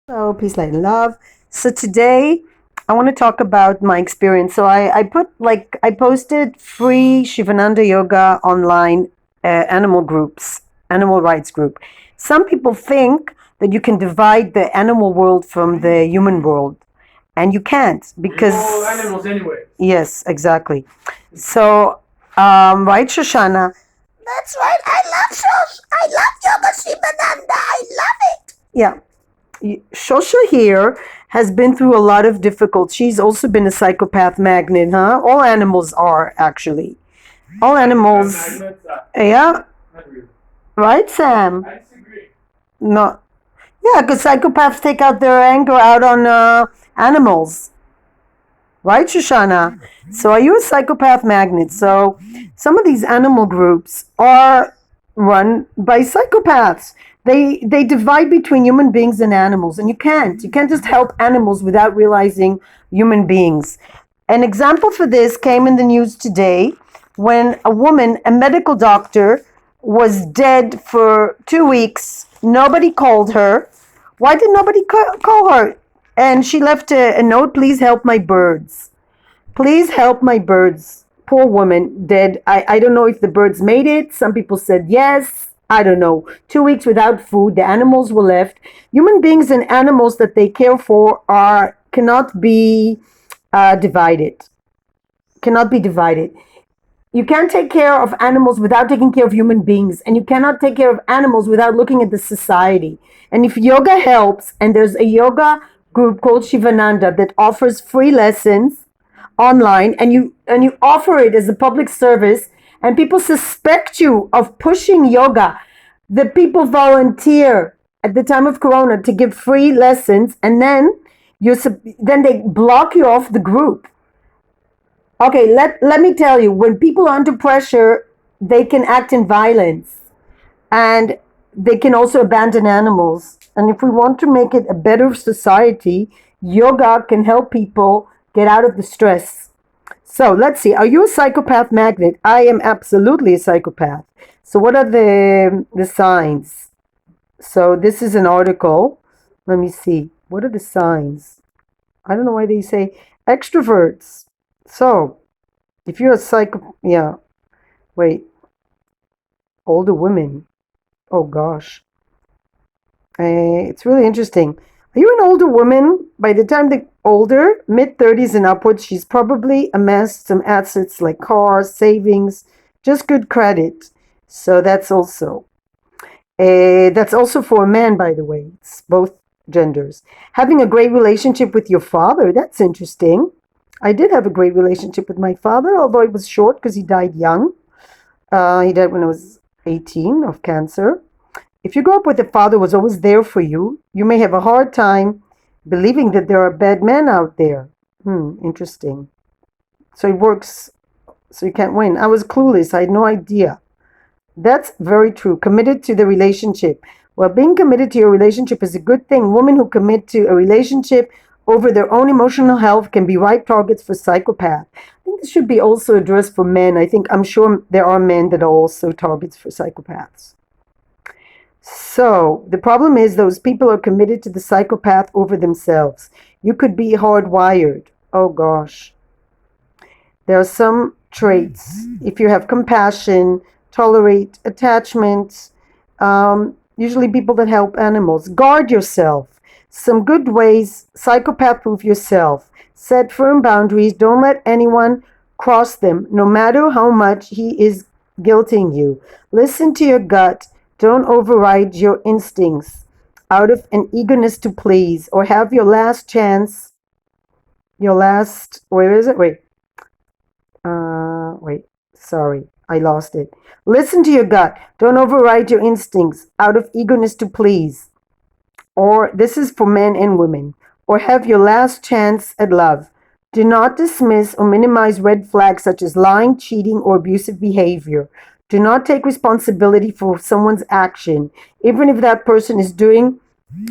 Hello, peace, light, and love. So today I want to talk about my experience. So I posted free Shivananda yoga online animal groups, animal rights group. Some people think that you can divide the animal world from the human world, and you can't because all animals anyway. yes, exactly. So right, Shoshana. That's right. I love Shosh. I love yoga Shivananda. I love it. Yeah. Shosha here has been through a lot of difficult. She's also been a psychopath magnet, huh? All animals are actually. All animals. Yeah, Not really. right, Sam? I disagree. No. Yeah, because psychopaths take out their anger out on animals. Right, Shoshana? So are you a psychopath magnet? So some of these animal groups are run by psychopaths. They divide between human beings and animals, and you can't. You can't just help animals without realizing human beings. An example for this came in the news today when a woman, a medical doctor, was dead for 2 weeks. Nobody called her. Why did nobody call her? And she left a note, please help my birds. Please help my birds. Poor woman, dead. I don't know if the birds made it. Some people said yes. I don't know. 2 weeks without food. The animals were left. Human beings and animals that they care for are cannot be divided. Cannot be divided. You can't take care of animals without taking care of human beings, and you cannot take care of animals without looking at the society. And if yoga helps, and there's a yoga group called Shivananda that offers free lessons online, and you offer it as a public service, and people suspect you of pushing yoga, the people volunteer at the time of corona to give free lessons, and then they block you off the group. Okay, let me tell you, when people are under pressure, they can act in violence, and they can also abandon animals. And if we want to make it a better society, yoga can help people get out of the stress. So let's see. Are you a psychopath magnet? I am absolutely a psychopath. So what are the signs? So this is an article. Let me see. What are the signs? I don't know why they say extroverts. So if you're a psycho, yeah. Wait, older women. Oh gosh, it's really interesting. Are you an older woman? By the time the older, mid 30s and upwards, she's probably amassed some assets like cars, savings, just good credit. So that's also for a man, by the way. It's both genders. Having a great relationship with your father, that's interesting. I did have a great relationship with my father, although it was short because he died young. He died when I was 18 of cancer. If you grow up with a father who was always there for you, you may have a hard time believing that there are bad men out there. Interesting. So it works, so you can't win. I was clueless. I had no idea. That's very true. Committed to the relationship. Well, being committed to your relationship is a good thing. Women who commit to a relationship over their own emotional health can be ripe targets for psychopath. I think this should be also addressed for men. I'm sure there are men that are also targets for psychopaths. So the problem is those people are committed to the psychopath over themselves. You could be hardwired. Oh gosh. There are some traits. If you have compassion, tolerate attachment, usually people that help animals. Guard yourself. Some good ways, psychopath proof yourself. Set firm boundaries. Don't let anyone cross them, no matter how much he is guilting you. Listen to your gut. Don't override your instincts out of an eagerness to please or have your last chance. Where is it? Wait, sorry, I lost it. Listen to your gut. Don't override your instincts out of eagerness to please. Or this is for men and women. Or have your last chance at love. Do not dismiss or minimize red flags such as lying, cheating, or abusive behavior. Do not take responsibility for someone's action, even if that person is doing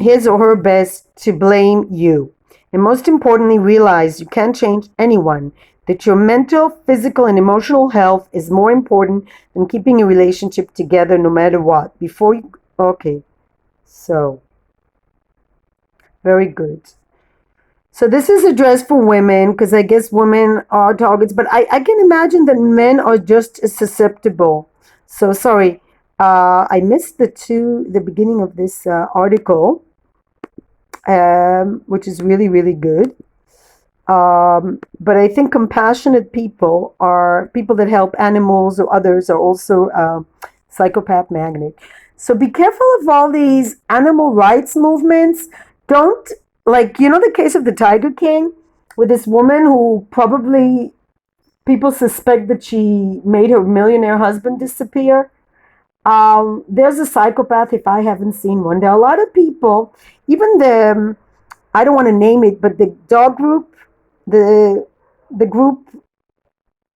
his or her best to blame you. And most importantly, realize you can't change anyone, that your mental, physical, and emotional health is more important than keeping a relationship together no matter what. Okay, so Very good. So this is addressed for women because I guess women are targets, but I can imagine that men are just as susceptible. So sorry, I missed the beginning of this article, which is really, really good. But I think compassionate people are people that help animals or others are also psychopath magnet. So be careful of all these animal rights movements. Don't, like, the case of the Tiger King with this woman who probably people suspect that she made her millionaire husband disappear. There's a psychopath if I haven't seen one. There are a lot of people, even I don't want to name it, but the dog group, the the group,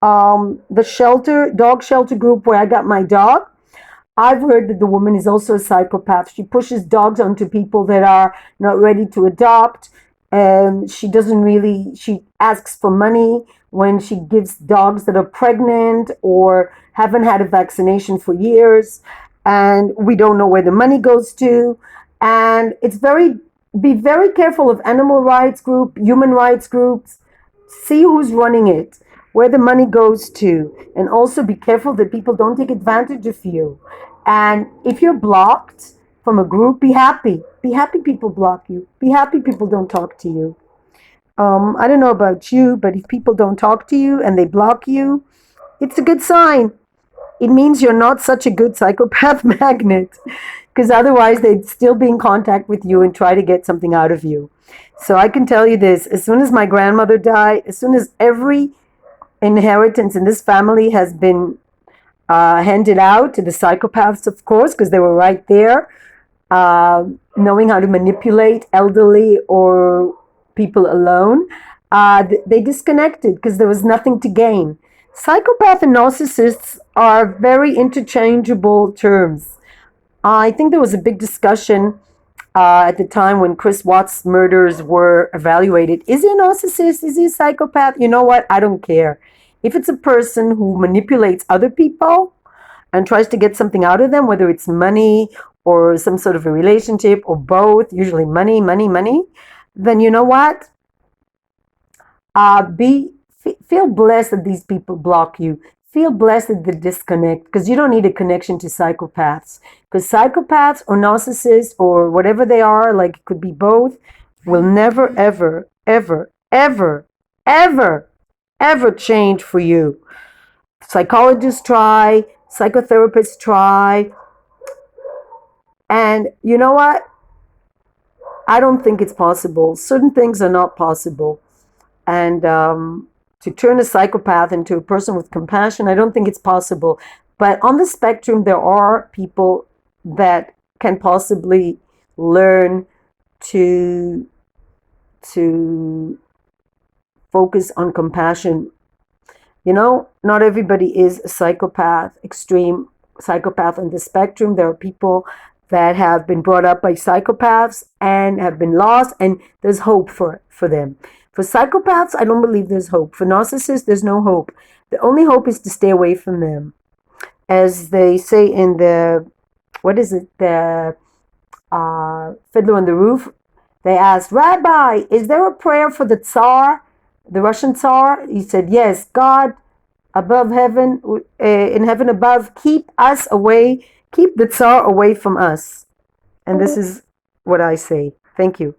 the dog shelter group where I got my dog. I've heard that the woman is also a psychopath. She pushes dogs onto people that are not ready to adopt. She asks for money when she gives dogs that are pregnant or haven't had a vaccination for years. And we don't know where the money goes to. And be very careful of animal rights group, human rights groups. See who's running it, where the money goes to, and also be careful that people don't take advantage of you. And if you're blocked from a group, be happy. Be happy people block you. Be happy people don't talk to you. I don't know about you, but if people don't talk to you and they block you, it's a good sign. It means you're not such a good psychopath magnet, because otherwise they'd still be in contact with you and try to get something out of you. So I can tell you this, as soon as my grandmother died, as soon as every inheritance in this family has been handed out to the psychopaths, of course, because they were right there, knowing how to manipulate elderly or people alone, they disconnected because there was nothing to gain. Psychopath and narcissists are very interchangeable terms. I think there was a big discussion at the time when Chris Watts' murders were evaluated. Is he a narcissist? Is he a psychopath? You know what? I don't care. If it's a person who manipulates other people and tries to get something out of them, whether it's money or some sort of a relationship or both, usually money, money, money, then you know what? Feel blessed that these people block you. Feel blessed that they disconnect, because you don't need a connection to psychopaths. Because psychopaths or narcissists or whatever they are, like it could be both, will never, ever, ever, ever, ever, ever change for you. Psychologists try, psychotherapists try, and you know what? I don't think it's possible. Certain things are not possible. And to turn a psychopath into a person with compassion, I don't think it's possible. But on the spectrum, there are people that can possibly learn to focus on compassion. Not everybody is a psychopath, extreme psychopath on the spectrum. There are people that have been brought up by psychopaths and have been lost, and there's hope for them. For psychopaths, I don't believe there's hope. For narcissists, there's no hope. The only hope is to stay away from them. As they say in the Fiddler on the Roof, they asked, Rabbi, is there a prayer for the Tsar, the Russian Tsar? He said, yes, God above heaven, in heaven above, keep the Tsar away from us. And this is what I say. Thank you.